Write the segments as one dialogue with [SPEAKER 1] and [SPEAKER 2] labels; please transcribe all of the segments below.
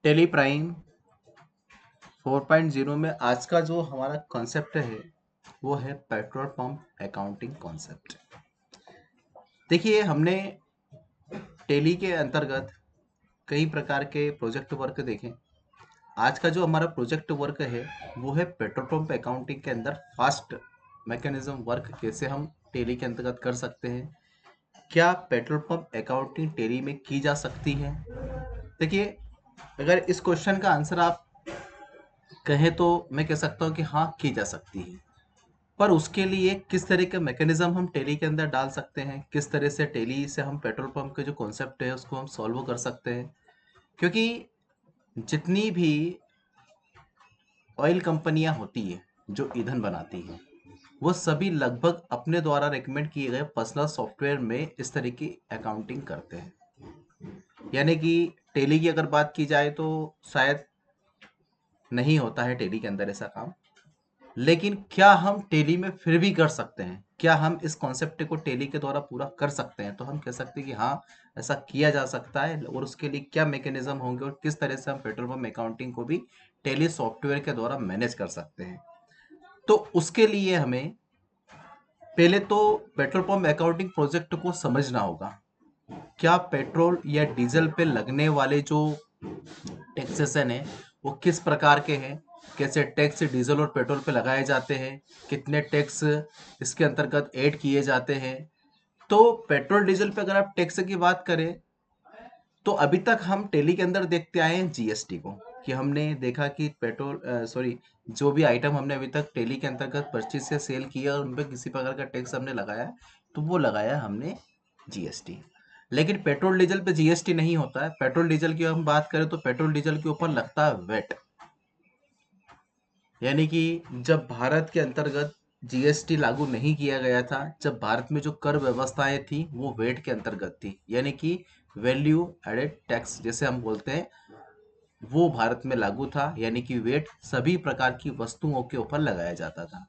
[SPEAKER 1] Tally Prime 4.0 में आज का जो हमारा कॉन्सेप्ट है वो है पेट्रोल पंप अकाउंटिंग कॉन्सेप्ट। देखिए, हमने टेली के अंतर्गत कई प्रकार के प्रोजेक्ट वर्क देखे। आज का जो हमारा प्रोजेक्ट वर्क है वो है पेट्रोल पंप अकाउंटिंग के अंदर फास्ट मैकेनिज्म वर्क कैसे हम टेली के अंतर्गत कर सकते हैं। क्या पेट्रोल पंप अकाउंटिंग टेली में की जा सकती है? देखिए, अगर इस क्वेश्चन का आंसर आप कहें तो मैं कह सकता हूँ कि हाँ, की जा सकती है। पर उसके लिए किस तरह के मैकेनिज्म हम टेली के अंदर डाल सकते हैं, किस तरह से टेली से हम पेट्रोल पंप के जो कॉन्सेप्ट है उसको हम सॉल्व कर सकते हैं। क्योंकि जितनी भी ऑयल कंपनियां होती है जो ईंधन बनाती हैं, वो सभी लगभग अपने द्वारा रिकमेंड किए गए पर्सनल सॉफ्टवेयर में इस तरह की अकाउंटिंग करते हैं। यानी कि टेली की अगर बात की जाए तो शायद नहीं होता है टेली के अंदर ऐसा काम। लेकिन क्या हम टेली में फिर भी कर सकते हैं? क्या हम इस कॉन्सेप्ट को टेली के द्वारा पूरा कर सकते हैं? तो हम कह सकते हैं कि हाँ, ऐसा किया जा सकता है। और उसके लिए क्या मैकेनिज्म होंगे और किस तरह से हम पेट्रोल पंप अकाउंटिंग को भी टेली सॉफ्टवेयर के द्वारा मैनेज कर सकते हैं। तो उसके लिए हमें पहले तो पेट्रोल पंप अकाउंटिंग प्रोजेक्ट को समझना होगा। क्या पेट्रोल या डीजल पे लगने वाले जो टैक्सेशन है वो किस प्रकार के हैं, कैसे टैक्स डीजल और पेट्रोल पे लगाए जाते हैं, कितने टैक्स इसके अंतर्गत ऐड किए जाते हैं। तो पेट्रोल डीजल पे अगर आप टैक्स की बात करें तो अभी तक हम टेली के अंदर देखते आए हैं जीएसटी को, कि हमने देखा कि पेट्रोल सॉरी जो भी आइटम हमने अभी तक टेली के अंतर्गत परचेज से सेल किया और उन पर किसी प्रकार का टैक्स हमने लगाया है, तो वो लगाया हमने जीएसटी। लेकिन पेट्रोल डीजल पे जीएसटी नहीं होता है। पेट्रोल डीजल की हम बात करें तो पेट्रोल डीजल के ऊपर लगता है वेट। यानी कि जब भारत के अंतर्गत जीएसटी लागू नहीं किया गया था, जब भारत में जो कर व्यवस्थाएं थी वो वेट के अंतर्गत थी, यानी कि वैल्यू एडेड टैक्स जैसे हम बोलते हैं, वो भारत में लागू था। यानी कि वेट सभी प्रकार की वस्तुओं के ऊपर लगाया जाता था।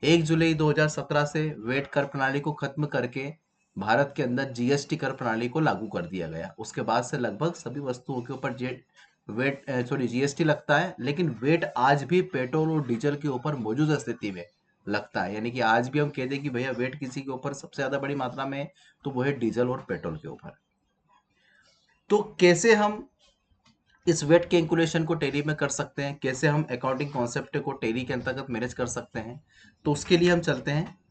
[SPEAKER 1] 1 जुलाई 2017 से वेट कर प्रणाली को खत्म करके भारत के अंदर जीएसटी कर प्रणाली को लागू कर दिया गया। उसके बाद से लगभग सभी वस्तुओं के ऊपर जीएसटी लगता है। लेकिन वेट आज भी पेट्रोल और डीजल के ऊपर मौजूदा स्थिति में लगता है। यानी कि आज भी हम कह दें कि भैया वेट किसी के ऊपर सबसे ज्यादा बड़ी मात्रा में है, तो वो है डीजल और पेट्रोल के ऊपर। तो कैसे हम इस वेट कैलकुलेशन को टेली में कर सकते हैं, कैसे हम अकाउंटिंग कॉन्सेप्ट को टेली के अंतर्गत मैनेज कर सकते हैं? तो उसके लिए हम चलते हैं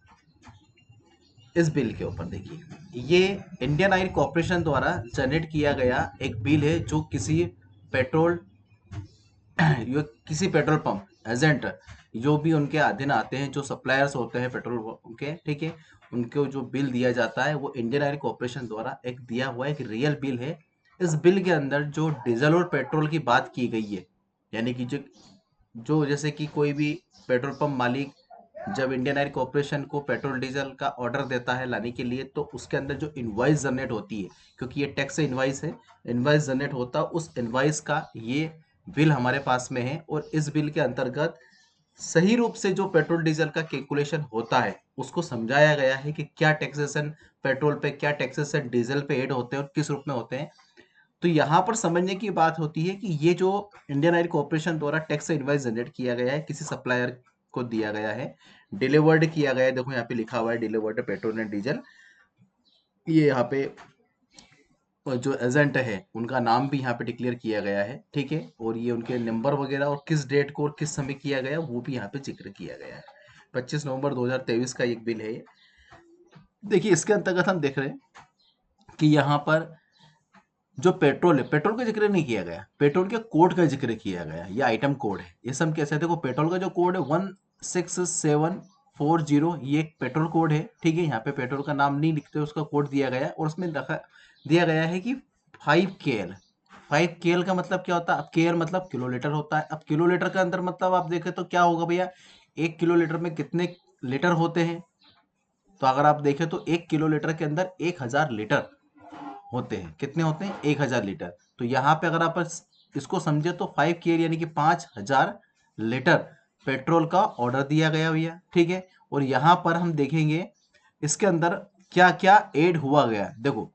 [SPEAKER 1] इस बिल के ऊपर। देखिए, ये इंडियन ऑयल कॉर्पोरेशन द्वारा जनरेट किया गया एक बिल है, जो किसी पेट्रोल किसी पेट्रोल पंप एजेंट जो भी उनके अधीन आते हैं, जो सप्लायर्स होते हैं पेट्रोल पंप के, ठीक है, उनको जो बिल दिया जाता है वो इंडियन ऑयल कॉर्पोरेशन द्वारा एक दिया हुआ एक रियल बिल है। इस बिल के अंदर जो डीजल और पेट्रोल की बात की गई है, यानी कि जो जो जैसे कि कोई भी पेट्रोल पंप मालिक जब इंडियन ऑयल कॉर्पोरेशन को पेट्रोल डीजल का ऑर्डर देता है लाने के लिए, तो उसके अंदर जो इनवाइस जनरेट होती है, क्योंकि ये टैक्स इनवाइस है, इनवाइस जनरेट होता है, उस इनवाइस का ये बिल हमारे पास में है। और इस बिल के अंतर्गत सही रूप से जो पेट्रोल डीजल का कैलकुलेशन होता है उसको समझाया गया है कि क्या टैक्सेशन पेट्रोल पे, क्या टैक्सेशन डीजल पे ऐड होते हैं और किस रूप में होते हैं। तो यहाँ पर समझने की बात होती है कि ये जो इंडियन ऑयल कॉर्पोरेशन द्वारा टैक्स इनवाइस जनरेट किया गया है, किसी सप्लायर को दिया गया है, डिलीवर्ड किया गया है। देखो यहाँ पे लिखा हुआ है डिलीवर्ड पेट्रोल एंड डीजल। ये यहाँ पे जो एजेंट है उनका नाम भी यहाँ पे डिक्लेयर किया गया है, ठीक है, और ये उनके नंबर वगैरह और किस डेट को और किस समय किया गया वो भी यहाँ पे जिक्र किया गया है। 25 नवंबर 2023 का एक बिल है ये। देखिए, इसके अंतर्गत हम देख रहे हैं कि यहाँ पर जो पेट्रोल है, पेट्रोल का जिक्र नहीं किया गया, पेट्रोल के कोड का जिक्र किया गया। ये आइटम कोड है, ये सब कैसे, देखो पेट्रोल का जो कोड है 16740, ये एक पेट्रोल कोड है, ठीक है। यहाँ पे पेट्रोल का नाम नहीं लिखते, उसका कोड दिया गया है और उसमें रखा दिया गया है कि 5 KL। 5 KL का मतलब क्या होता है? अब KL मतलब किलोलीटर होता है। अब किलोलीटर के अंदर मतलब आप देखें तो क्या होगा भैया, 1 किलोलीटर में कितने लीटर होते हैं? तो अगर आप देखें तो 1 किलोलीटर के अंदर 1000 लीटर होते हैं। कितने होते हैं? 1000 लीटर। तो यहाँ पे अगर आप इसको समझे तो 5 KL यानी कि 5000 लीटर पेट्रोल का ऑर्डर दिया गया भैया, ठीक है। और यहाँ पर हम देखेंगे इसके अंदर क्या क्या ऐड हुआ गया। देखो,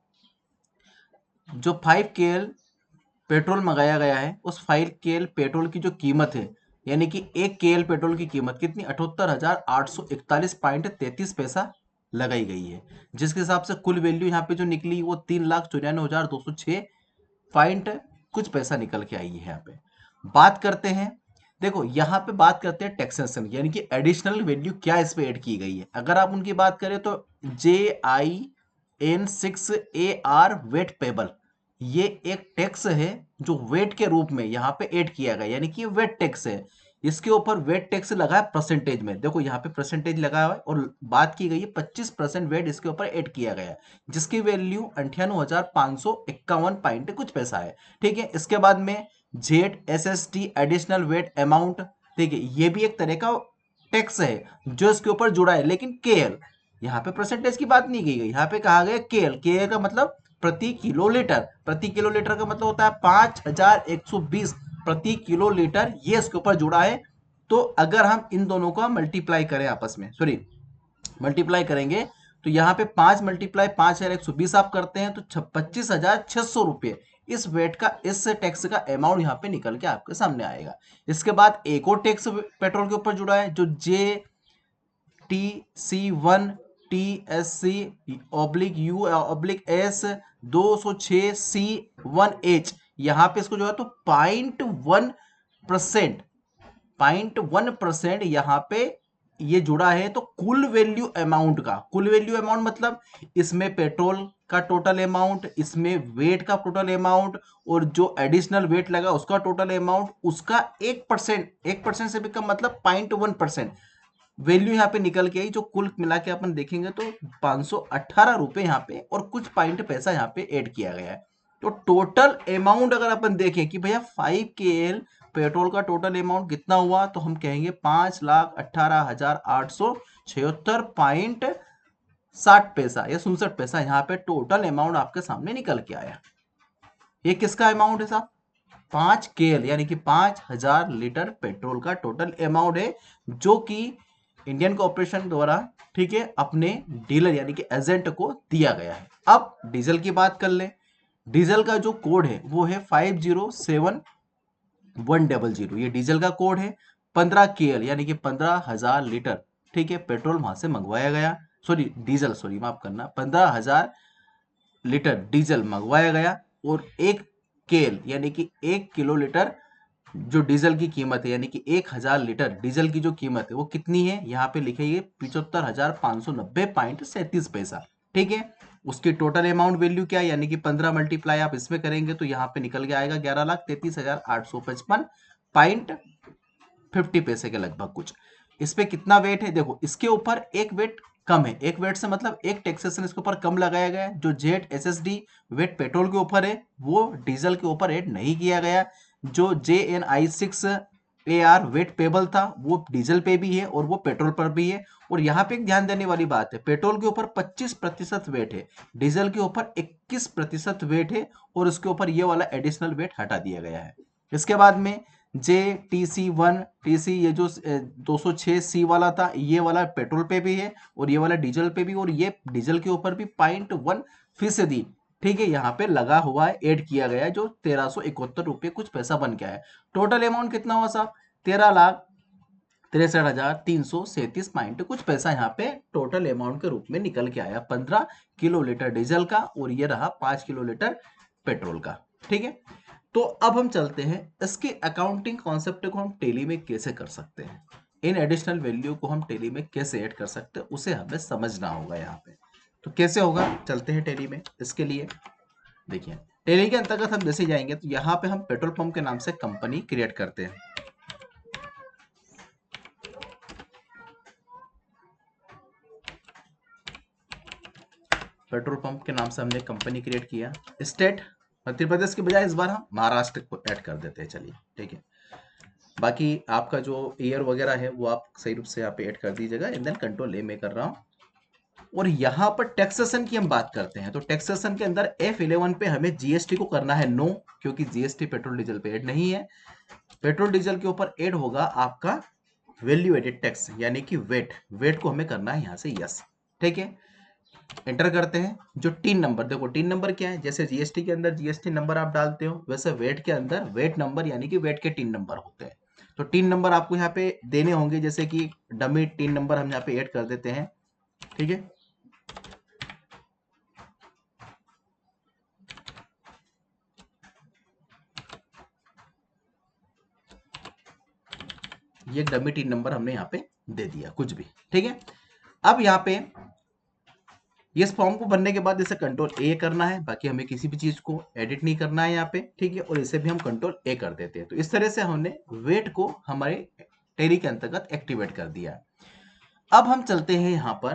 [SPEAKER 1] जो 5 KL पेट्रोल मंगाया गया है, उस 5 केएल पेट्रोल की जो कीमत है, यानी कि 1 केएल पेट्रोल की कीमत कितनी 78,841.33 लगाई गई है, जिसके हिसाब से कुल वैल्यू यहाँ पे जो निकली वो 3,94,206 कुछ पैसा निकल के आई है। यहाँ पे बात करते हैं, देखो यहाँ पे बात करते हैं टैक्सेशन, यानी कि एडिशनल वैल्यू क्या इस पे ऐड की गई है। अगर आप उनकी बात करें तो JIN6AR वेट पेबल, ये एक टैक्स है जो वेट के रूप में यहाँ पे ऐड किया गया, यानी कि वेट टैक्स है। इसके ऊपर वेट टैक्स लगा है परसेंटेज में, देखो यहाँ पे परसेंटेज लगा हुआ है और बात की गई है 25% वेट इसके ऊपर ऐड किया गया है, जिसकी वैल्यू 98,551 कुछ पैसा है। ठीक है, इसके बाद में ZSST एडिशनल वेट अमाउंट, ठीक है, ये भी एक तरह का टैक्स है जो इसके ऊपर जुड़ा है, लेकिन केएल, यहाँ पे परसेंटेज की बात नहीं की गई, यहाँ पे कहा गया केएल। केएल का मतलब प्रति किलो लीटर, प्रति किलो लीटर का मतलब होता है 5,120 प्रति किलो लीटर, ये इसके ऊपर जुड़ा है। तो अगर हम इन दोनों का मल्टीप्लाई करें आपस में, सॉरी मल्टीप्लाई करेंगे, तो यहाँ पे 5 मल्टीप्लाई 5,120 आप करते हैं तो 25,600 रुपये इस वेट का, इस टैक्स का अमाउंट यहाँ पे निकल के आपके सामने आएगा। इसके बाद एक और टैक्स पेट्रोल के ऊपर जुड़ा है जो JTC1 TSC/U/S 206C1H, यहाँ पे इसको जो है तो 0.1% यहाँ पे ये जुड़ा है। तो कुल वैल्यू अमाउंट का, कुल वैल्यू अमाउंट मतलब इसमें पेट्रोल का टोटल अमाउंट, इसमें वेट का टोटल अमाउंट, और जो एडिशनल वेट लगा उसका टोटल अमाउंट, उसका 1% से भी कम मतलब 0.1% वैल्यू यहाँ पे निकल के आई, जो कुल मिला के अपन देखेंगे तो 518 रुपए यहाँ पे और कुछ पॉइंट पैसा यहाँ पे ऐड किया गया है। तो टोटल अमाउंट अगर अपन देखें कि भैया 5 KL पेट्रोल का टोटल अमाउंट कितना हुआ, तो हम कहेंगे 5,18,876.60 या 67 पैसा यहाँ पे टोटल अमाउंट आपके सामने निकल के आया। ये किसका अमाउंट है साहब? 5 KL यानी कि 5,000 लीटर पेट्रोल का टोटल अमाउंट है, जो कि इंडियन कॉर्पोरेशन द्वारा, ठीक है, अपने डीलर यानी कि एजेंट को दिया गया है। अब डीजल की बात कर ले, डीजल का जो कोड है वो है 507100, ये डीजल का कोड है। 15 KL यानी कि 15,000 लीटर, ठीक है, पेट्रोल वहां से मंगवाया गया, सॉरी डीजल, सॉरी माफ करना, 15,000 लीटर डीजल मंगवाया गया, और 1 KL यानी कि 1 किलो लीटर जो डीजल की कीमत है, यानी कि 1,000 लीटर डीजल की जो कीमत है वो कितनी है, यहाँ पे लिखेंगे 75,590.37 पैसा। ठीक है, उसकी टोटल अमाउंट वैल्यू क्या है, यानी कि 15 मल्टीप्लाई आप इसमें करेंगे तो यहाँ पे निकल के आएगा 11,33,855.50 पैसे के लगभग कुछ। इस पे कितना वेट है, देखो इसके ऊपर एक वेट कम है, एक वेट से मतलब एक टैक्सेशन इसके ऊपर कम लगाया गया है। जो ZSSD वेट पेट्रोल के ऊपर है वो डीजल के ऊपर ऐड नहीं किया गया। जो JNI6AR वेट पेबल था वो डीजल पे भी है और वो पेट्रोल पर भी है। और यहाँ पे एक ध्यान देने वाली बात है, पेट्रोल के ऊपर 25% वेट है, डीजल के ऊपर 21% वेट है, और उसके ऊपर ये वाला एडिशनल वेट हटा दिया गया है। इसके बाद में JTC1TC, ये जो 206C वाला था, ये वाला पेट्रोल पे भी है और ये वाला डीजल पे भी, और ये डीजल के ऊपर भी 0.1%, ठीक है, यहाँ पे लगा हुआ है, ऐड किया गया है, जो 1,371 रुपये कुछ पैसा बन गया है। टोटल अमाउंट कितना हुआ साहब? 13,63,337 पॉइंट कुछ पैसा यहाँ पे टोटल अमाउंट के रूप में निकल के आया, 15 किलो लीटर डीजल का और ये रहा 5 किलो लीटर पेट्रोल का। ठीक है, तो अब हम चलते हैं इसके अकाउंटिंग कॉन्सेप्ट को हम टेली में कैसे कर सकते हैं, इन एडिशनल वैल्यू को हम टेली में कैसे ऐड कर सकते हैं, उसे हमें समझना होगा। यहाँ पे तो कैसे होगा, चलते हैं टेली में। इसके लिए देखिए, टेली के अंतर्गत हम जैसे जाएंगे तो यहाँ पे हम पेट्रोल पंप के नाम से कंपनी क्रिएट करते हैं। पेट्रोल पंप के नाम से हमने कंपनी क्रिएट किया। स्टेट मध्य प्रदेश के बजाय इस बार हम महाराष्ट्र को ऐड कर देते हैं, चलिए ठीक है। बाकी आपका जो ईयर वगैरह है वो आप सही रूप से यहाँ पे ऐड कर दीजिएगा। एंड देन कंट्रोल ए में कर रहा हूँ। और यहाँ पर टैक्सेशन की हम बात करते हैं, तो टैक्सेशन के अंदर F11 पे हमें जीएसटी को करना है नो, क्योंकि जीएसटी पेट्रोल डीजल पे ऐड नहीं है। पेट्रोल डीजल के ऊपर ऐड होगा आपका वैल्यू एडेड टैक्स, यानी कि वेट, वेट को हमें करना है यहाँ से यस। ठीक है, एंटर करते हैं जो टीन नंबर, देखो टीन नंबर क्या है, जैसे जीएसटी के अंदर जीएसटी नंबर आप डालते हो वैसे वेट के अंदर वेट नंबर यानी कि वेट के टीन नंबर होते हैं। तो टीन नंबर आपको यहाँ पे देने होंगे, जैसे कि डमी टीन नंबर हम यहाँ पे ऐड कर देते हैं। ठीक है, ये डमी टीन नंबर हमने यहाँ पे दे दिया कुछ भी। ठीक है, अब यहाँ पे इस फॉर्म को भरने के बाद इसे कंट्रोल ए करना है, बाकी हमें किसी भी चीज को एडिट नहीं करना है यहाँ पे। ठीक है, और इसे भी हम कंट्रोल ए कर देते हैं। तो इस तरह से हमने वेट को हमारे टेरी के अंतर्गत एक्टिवेट कर दिया। अब हम चलते हैं यहाँ पर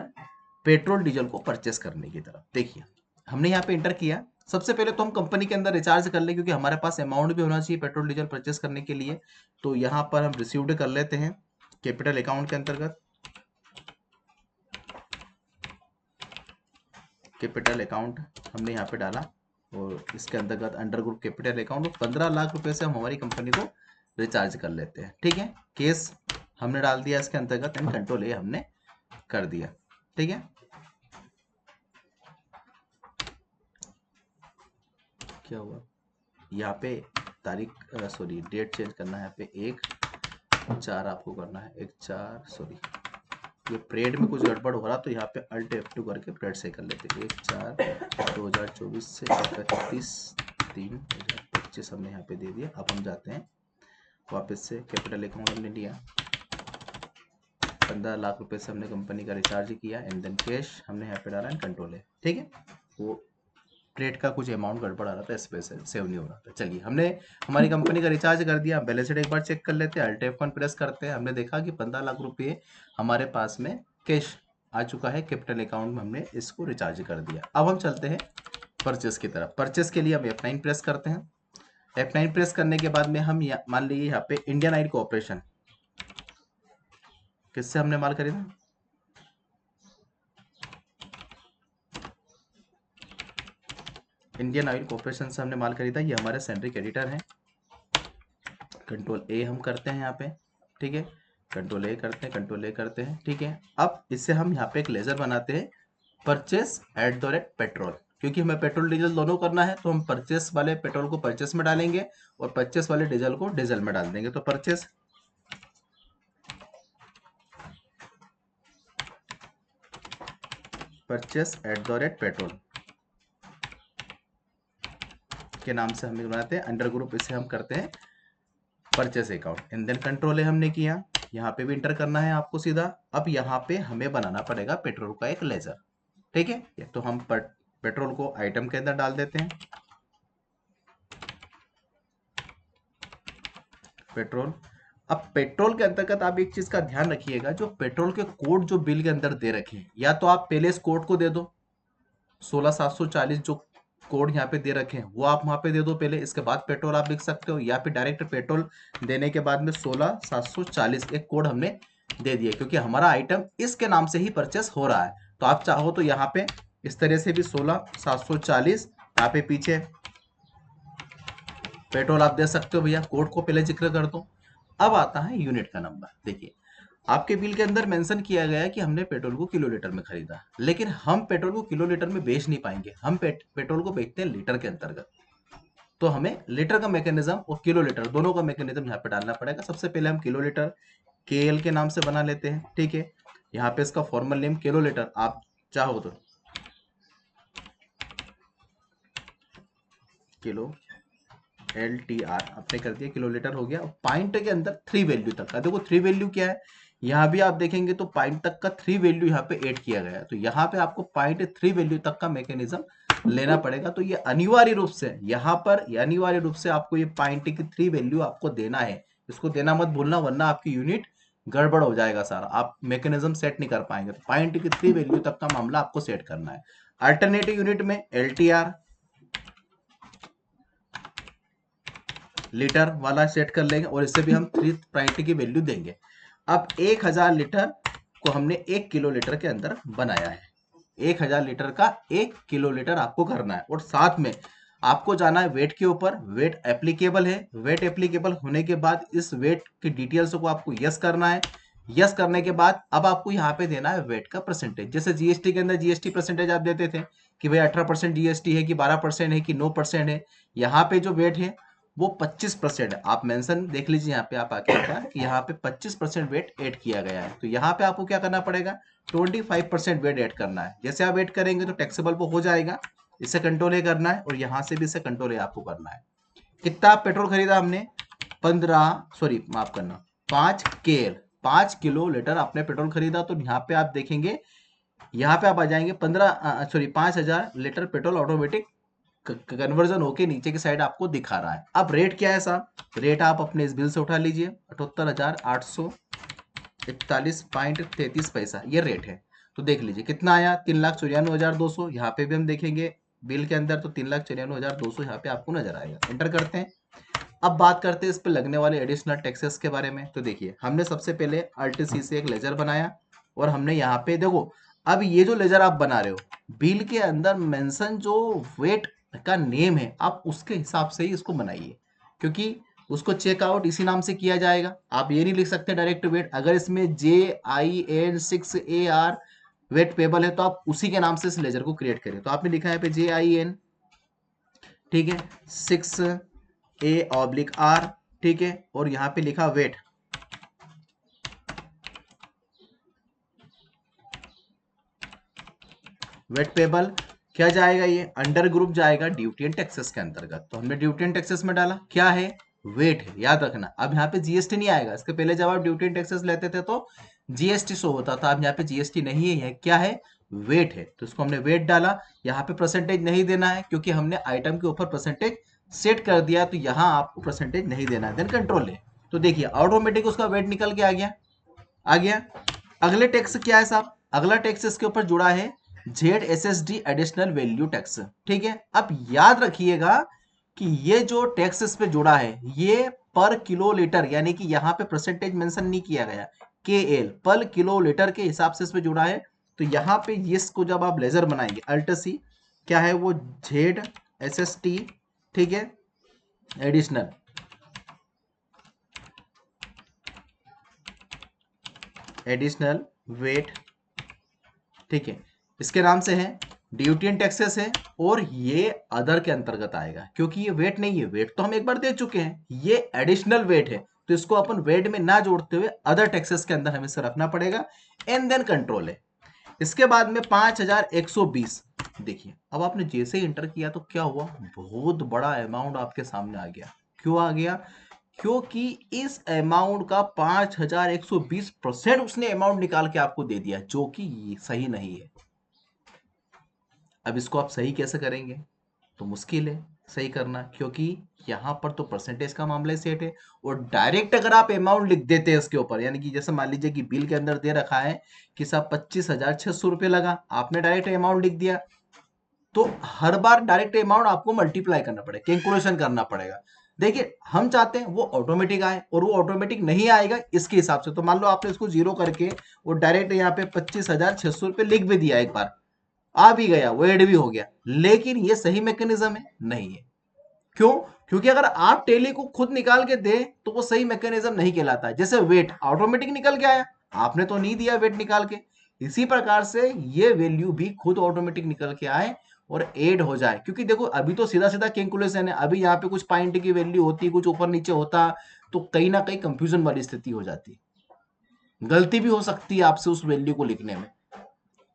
[SPEAKER 1] पेट्रोल डीजल को परचेस करने की तरफ। देखिए हमने यहाँ पे इंटर किया, सबसे पहले तो हम कंपनी के अंदर रिचार्ज कर ले, क्योंकि हमारे पास अमाउंट भी होना चाहिए पेट्रोल डीजल परचेस करने के लिए। तो यहाँ पर हम रिसीव्ड कर लेते हैं कैपिटल अकाउंट के अंतर्गत। कैपिटल अकाउंट हमने यहाँ पे डाला और इसके अंतर्गत under group capital account 15 lakh रुपए से हम हमारी कंपनी को रिचार्ज कर लेते हैं। ठीक है, केस हमने डाल दिया इसके अंतर्गत एंड कंट्रोल ए हमने कर दिया। ठीक है, क्या हुआ यहाँ पे तारीख सॉरी डेट चेंज करना है, यहाँ पे 1/4 आपको करना है, 1/4 सॉरी ये परेड में कुछ गड़बड़ हो रहा, तो यहाँ पे अल्ट F2 करके परेड से कर लेते हैं। 1/4/2024 से 31/3/2025 हमने यहाँ पे दे दिया। अब हम जाते हैं वापस से कैपिटल अकाउंट हमने लिया, 15 लाख रुपए से हमने कंपनी का रिचार्ज किया एंड देन कैश हमने यहाँ पे डाला एंड कंट्रोल है। ठीक है, वो ट्रेड का कुछ अमाउंट गड़बड़ आ रहा था, इस पे से सेव नहीं हो रहा था। चलिए हमने हमारी कंपनी का रिचार्ज कर दिया, बैलेंस शीट एक बार चेक कर लेते हैं, अल्ट F1 प्रेस करते हैं। हमने देखा कि 15 लाख रुपए हमारे पास में कैश आ चुका है, कैपिटल अकाउंट में हमने इसको रिचार्ज कर दिया। अब हम चलते हैं परचेस की तरफ। परचेस के लिए हम F9 प्रेस करते हैं। F9 प्रेस करने के बाद में हम मान लीजिए यहाँ पे इंडियन ऑयल कॉर्पोरेशन, किससे हमने माल खरीदा, इंडियन ऑयल कॉर्पोरेशन से हमने माल खरीदा। ये हमारे सेंट्रिक एडिटर हैं, कंट्रोल ए हम करते हैं यहाँ पे। ठीक है, कंट्रोल ए करते हैं, कंट्रोल ए करते हैं। ठीक है, अब इससे हम यहाँ पे एक लेजर बनाते हैं, परचेस @पेट्रोल, क्योंकि हमें पेट्रोल डीजल दोनों करना है, तो हम परचेस वाले पेट्रोल को परचेस में डालेंगे और परचेस वाले डीजल को डीजल में डाल देंगे। तो परचेस @पेट्रोल के नाम से हम बनाते हैं, अंडर ग्रुप इसे हम करते हैं purchase account and then control है हमने किया। यहाँ पे भी इंटर करना है आपको सीधा। अब यहाँ पे हमें बनाना पड़ेगा पेट्रोल का एक लेजर। ठीक है, तो हम पेट्रोल को आइटम के अंदर डाल देते हैं, पेट्रोल। अब पेट्रोल के अंतर्गत आप एक चीज का ध्यान रखिएगा, जो पेट्रोल के कोड जो बिल के अंदर दे रखे हैं, या तो आप पहले इस कोड को दे दो 16740 जो कोड यहाँ पे दे रखे हैं वो आप वहां पे दे दो पहले, इसके बाद पेट्रोल आप लिख सकते हो, या फिर डायरेक्ट पेट्रोल देने के बाद में 16740 एक कोड हमने दे दिया, क्योंकि हमारा आइटम इसके नाम से ही परचेस हो रहा है। तो आप चाहो तो यहाँ पे इस तरह से भी 16740 यहाँ पे पीछे पेट्रोल आप दे सकते हो भैया, कोड को पहले जिक्र कर दो। अब आता है यूनिट का नंबर। देखिए आपके बिल के अंदर मेंशन किया गया है कि हमने पेट्रोल को किलोलीटर में खरीदा, लेकिन हम पेट्रोल को किलोलीटर में बेच नहीं पाएंगे, हम पेट्रोल को बेचते हैं लीटर के अंतर्गत। तो हमें लीटर का मैकेनिज्म और किलोलीटर दोनों का मैकेनिज्म यहाँ पे डालना पड़ेगा। सबसे पहले हम किलोलीटर KL के नाम से बना लेते हैं। ठीक है, यहाँ पे इसका फॉर्मल नेम किलोलीटर, आप चाहो तो किलो LTR आपने कर दिया, किलोलीटर हो गया। पॉइंट के अंदर 3 वैल्यू तक का, देखो 3 वैल्यू क्या है, यहाँ भी आप देखेंगे तो पॉइंट तक का 3 वैल्यू यहाँ पे ऐड किया गया है। तो यहाँ पे आपको पॉइंट 3 वैल्यू तक का मैकेनिज्म लेना पड़ेगा। तो ये अनिवार्य रूप से यहाँ पर अनिवार्य रूप से आपको ये पॉइंट की 3 वैल्यू आपको देना है, इसको देना मत भूलना, वरना आपकी यूनिट गड़बड़ हो जाएगा सारा, आप मैकेनिज्म सेट नहीं कर पाएंगे। तो पॉइंट की 3 वैल्यू तक का मामला आपको सेट करना है। अल्टरनेटिव यूनिट में LTR लीटर वाला सेट कर लेंगे और इससे भी हम 3 पॉइंट की वैल्यू देंगे। अब 1000 लीटर को हमने 1 किलो लीटर के अंदर बनाया है, 1000 लीटर का 1 किलो लीटर आपको करना है। और साथ में आपको जाना है वेट के ऊपर, वेट एप्लीकेबल है, वेट एप्लीकेबल होने के बाद इस वेट की डिटेल्स को आपको यस करना है, यस करने के बाद अब आपको यहाँ पे देना है वेट का परसेंटेज। जैसे जीएसटी के अंदर जीएसटी परसेंटेज आप देते थे कि भाई 18% जीएसटी है कि 12% है कि 9% है, यहाँ पे जो वेट है वो 25% है। आप मेंशन देख लीजिए यहाँ पे आप आके एक बार, यहाँ पे 25% वेट ऐड किया गया है। तो यहाँ पे आपको क्या करना पड़ेगा, 25% वेट ऐड करना है। जैसे आप ऐड करेंगे तो टैक्सेबल वो हो जाएगा, इसे कंट्रोल करना है और यहाँ से भी इसे कंट्रोल आपको करना है। कितना पेट्रोल खरीदा हमने, 5 किलो लीटर आपने पेट्रोल खरीदा। तो यहाँ पे आप देखेंगे, यहाँ पे आप आ जाएंगे 5,000 लीटर पेट्रोल ऑटोमेटिक कन्वर्जन होके नीचे की साइड आपको दिखा रहा है। अब रेट क्या है साहब, रेट आप अपने इस बिल से उठा लीजिए, 78,841.33 ये रेट है। तो देख लीजिए कितना आया, 3,94,200। यहाँ पे भी हम देखेंगे बिल के अंदर तो 3,94,200 यहाँ पे आपको नजर आएगा। एंटर करते हैं। अब बात करते हैं इस पे लगने वाले एडिशनल टैक्सेस के बारे में। तो देखिए हमने सबसे पहले आरटीसी से एक लेजर बनाया और हमने यहाँ पे देखो, अब ये जो लेजर आप बना रहे हो, बिल के अंदर मेंशन जो वेट का नेम है आप उसके हिसाब से ही इसको बनाइए, क्योंकि उसको चेकआउट इसी नाम से किया जाएगा। आप ये नहीं लिख सकते डायरेक्ट वेट। अगर इसमें JIN6AR वेट पेबल है तो आप उसी के नाम से इस लेजर को क्रिएट करें। तो आपने लिखा है पे JIN, ठीक है, 6A/R, ठीक है, और यहाँ पे लिखा वेट। वेट पेबल क्या जाएगा, ये अंडर ग्रुप जाएगा ड्यूटी एंड टैक्सेस के अंतर्गत। तो हमने ड्यूटी एंड टैक्सेस में डाला, क्या है, वेट है, याद रखना। अब यहाँ पे जीएसटी नहीं आएगा, इसके पहले जब आप ड्यूटी एंड टैक्सेस लेते थे तो जीएसटी शो होता था, अब यहाँ पे जीएसटी नहीं है, क्या है, वेट है। तो इसको हमने वेट डाला। यहाँ पे परसेंटेज नहीं देना है क्योंकि हमने आइटम के ऊपर परसेंटेज सेट कर दिया, तो यहाँ आपको परसेंटेज नहीं देना है। देन कंट्रोल है, तो देखिए ऑटोमेटिक उसका वेट निकल के आ गया, आ गया। अगले टैक्स क्या है साहब, अगला टैक्स इसके ऊपर जुड़ा है ZSSD एडिशनल वैल्यू टैक्स, ठीक है। अब याद रखिएगा कि ये जो टैक्स इस पे जुड़ा है ये पर किलो लीटर, यानी कि यहाँ पे परसेंटेज मेंशन नहीं किया गया, KL पर किलो लीटर के हिसाब से इस पे जुड़ा है। तो यहाँ पे इसको जब आप लेजर बनाएंगे अल्ट सी, क्या है वो ZSSD, ठीक है, एडिशनल वेट, ठीक है, इसके नाम से है, ड्यूटी एंड टैक्सेस है और ये अदर के अंतर्गत आएगा क्योंकि ये वेट नहीं है। वेट तो हम एक बार दे चुके हैं, ये एडिशनल वेट है, तो इसको अपन वेट में ना जोड़ते हुए अदर टैक्सेस के अंदर हमें इसे रखना पड़ेगा। एंड देन कंट्रोल है। इसके बाद में 5,120, देखिए अब आपने जैसे ही इंटर किया तो क्या हुआ, बहुत बड़ा अमाउंट आपके सामने आ गया। क्यों आ गया, क्योंकि इस अमाउंट का 5,120% उसने अमाउंट निकाल के आपको दे दिया, जो कि सही नहीं है। अब इसको आप सही कैसे करेंगे, तो मुश्किल है सही करना, क्योंकि यहाँ पर तो परसेंटेज का मामला सेट है। और डायरेक्ट अगर आप अमाउंट लिख देते हैं इसके ऊपर, यानी कि जैसे मान लीजिए कि बिल के अंदर दे रखा है कि साहब 25,600 रुपये लगा, आपने डायरेक्ट अमाउंट लिख दिया, तो हर बार डायरेक्ट अमाउंट आपको मल्टीप्लाई करना पड़ेगा, कैलकुलेशन करना पड़ेगा। देखिए हम चाहते हैं वो ऑटोमेटिक आए, और वो ऑटोमेटिक नहीं आएगा इसके हिसाब से। तो मान लो आपने इसको जीरो करके वो डायरेक्ट यहाँ पे 25,600 रुपये लिख भी दिया, एक बार आ भी गया, वो ऐड भी हो गया, लेकिन ये सही मैकेनिज्म है नहीं है। क्यों, क्योंकि अगर आप टेली को खुद निकाल के दे तो वो सही मैकेनिज्म नहीं कहलाता है। जैसे वेट ऑटोमेटिक निकल के आया, आपने तो नहीं दिया वेट निकाल के, इसी प्रकार से ये वैल्यू भी खुद ऑटोमेटिक निकल के आए और ऐड हो जाए। क्योंकि देखो अभी तो सीधा सीधा कैलकुलेशन है, अभी यहाँ पे कुछ पॉइंट की वैल्यू होती, कुछ ऊपर नीचे होता, तो कहीं ना कहीं कंफ्यूजन वाली स्थिति हो जाती, गलती भी हो सकती है आपसे उस वैल्यू को लिखने में।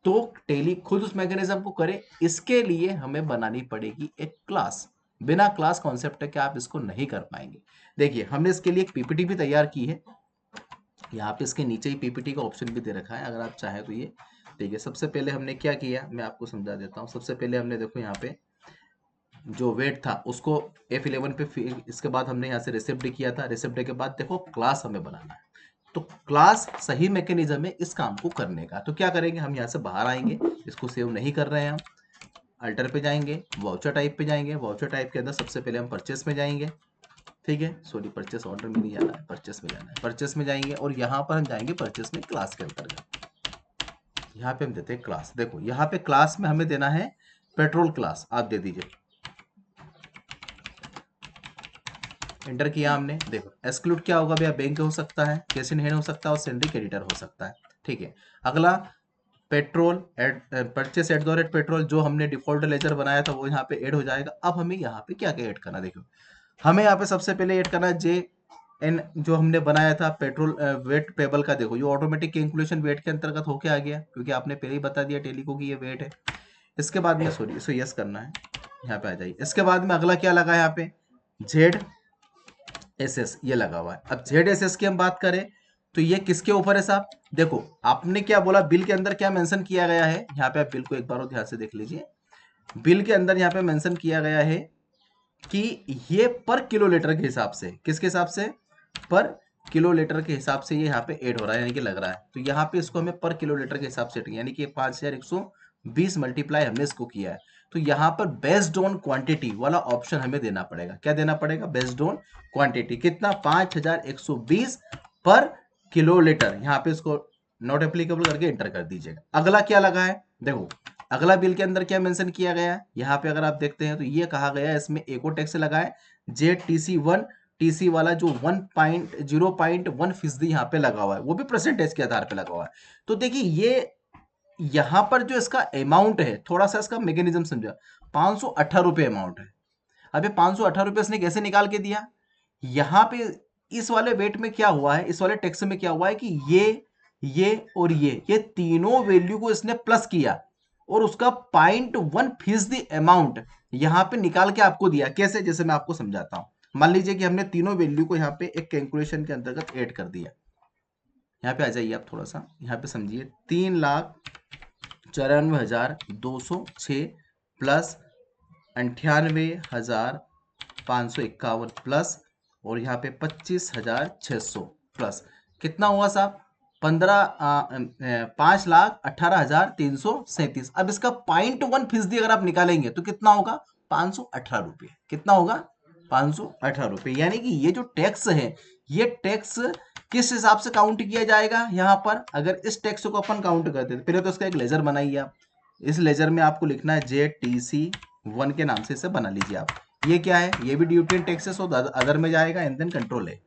[SPEAKER 1] तो टेली खुद उस मैकेनिज्म को करे, इसके लिए हमें बनानी पड़ेगी एक क्लास। बिना क्लास कॉन्सेप्ट के आप इसको नहीं कर पाएंगे। देखिए हमने इसके लिए एक पीपीटी भी तैयार की है, यहाँ पे इसके नीचे ही पीपीटी का ऑप्शन भी दे रखा है, अगर आप चाहें तो ये देखिए। सबसे पहले हमने क्या किया मैं आपको समझा देता हूँ। सबसे पहले हमने देखो यहाँ पे जो वेट था उसको F11 पे, इसके बाद हमने यहाँ से रिसिप्ट किया था, रिसिप्ट के बाद देखो क्लास हमें बनाना है। तो क्लास सही मैकेनिज्म है इस काम को करने का। तो क्या करेंगे, हम यहाँ से बाहर आएंगे, इसको सेव नहीं कर रहे हैं हम, अल्टर पे जाएंगे, वाउचर टाइप पे जाएंगे, वाउचर टाइप के अंदर सबसे पहले हम परचेस में जाएंगे, ठीक है, सॉरी परचेस ऑर्डर में नहीं जाना है, परचेस में जाना है। परचेस में जाएंगे और यहाँ पर हम जाएंगे परचेस में क्लास के अंतर्गत, यहाँ पे हम देते हैं क्लास। देखो यहाँ पे क्लास में हमें देना है पेट्रोल क्लास, आप दे दीजिए इंटर किया हमने, देखो एक्सक्लूड क्या होगा भैया, बैंक हो सकता है, कैश इन हैंड हो सकता है और सैलरी क्रेडिटर हो सकता है। ठीक है, अगला petrol purchase eight the rate petrol, जो हमने डिफॉल्ट लेजर बनाया था वो यहाँ पे ऐड हो जाएगा। अब हमें यहाँ पे क्या क्या ऐड करना, देखो हमें यहाँ पे सबसे पहले ऐड करना है जे एन, जो हमने बनाया था पेट्रोल वेट पेबल का, देखो ये ऑटोमेटिक कैलकुलेशन वेट के अंतर्गत होके आ गया, क्योंकि आपने पहले ही बता दिया टेली को कि ये वेट है। इसके बाद में सॉरी इसको यस करना है, यहाँ पे आ जाइए। इसके बाद में अगला क्या लगा है यहाँ पे, जेड एस एस ये लगा हुआ है। अब जेड एस एस की हम बात करें तो ये किसके ऊपर है साहब, देखो आपने क्या बोला, बिल के अंदर क्या मेंशन किया गया है, यहाँ पे आप बिल को एक बार और ध्यान से देख लीजिए। बिल के अंदर यहाँ पे मेंशन किया गया है कि ये पर किलोलीटर के हिसाब से, किसके हिसाब से, पर किलोलीटर के हिसाब से ये यहाँ पे ऐड हो रहा है, यानी कि लग रहा है। तो यहाँ पे इसको हमें पर किलोलीटर के हिसाब से, यानी कि 5120 मल्टीप्लाई हमने इसको किया है। तो यहाँ पर बेस्ड ऑन क्वांटिटी वाला ऑप्शन हमें देना पड़ेगा। क्या देना पड़ेगा, बेस्ड ऑन क्वांटिटी, कितना 5120 पर किलोलीटर। यहाँ पे इसको नॉट एप्लीकेबल करके इंटर कर दीजिएगा। अगला क्या लगा है, देखो अगला बिल के अंदर क्या मेंशन किया गया है, यहाँ पे अगर आप देखते हैं तो ये कहा गया है इसमें एको टैक्स लगा है, JTC1 टीसी वाला जो 0.1% यहाँ पे लगा हुआ है, वो भी परसेंटेज के आधार पे लगा हुआ है। तो देखिए ये यहाँ पर जो इसका अमाउंट है, थोड़ा सा इसका मैकेनिज्म समझा, 518 रुपये अमाउंट है। अब ये 518 रुपये इसने कैसे निकाल के दिया, यहाँ पे इस वाले वेट में क्या हुआ है, इस वाले टैक्स में क्या हुआ है कि ये और ये तीनों वैल्यू को इसने प्लस किया और उसका 0.1% अमाउंट यहाँ पे निकाल के आपको दिया। कैसे, जैसे मैं आपको समझाता हूँ। मान लीजिए कि हमने तीनों वैल्यू को यहाँ पे एक कैलकुलेशन के अंतर्गत ऐड कर दिया। यहाँ पे आ जाइए आप थोड़ा सा, यहाँ पे समझिए 3,94,206 प्लस 98,551 प्लस और यहाँ पे 25,600 प्लस, कितना हुआ साहब 5,18,337। अब इसका 0.1% अगर आप निकालेंगे तो कितना होगा, 518 रुपये। कितना होगा, 518 रुपये। यानी कि ये जो टैक्स है, ये टैक्स किस हिसाब से काउंट किया जाएगा, यहाँ पर अगर इस टैक्स को अपन काउंट करते हैं, पहले तो इसका एक लेजर बनाइए आप। इस लेजर में आपको लिखना है JTC1 के नाम से इसे बना लीजिए आप। ये क्या है, ये भी ड्यूटी एंड टैक्सेस और अदर में जाएगा, एंड देन कंट्रोल है।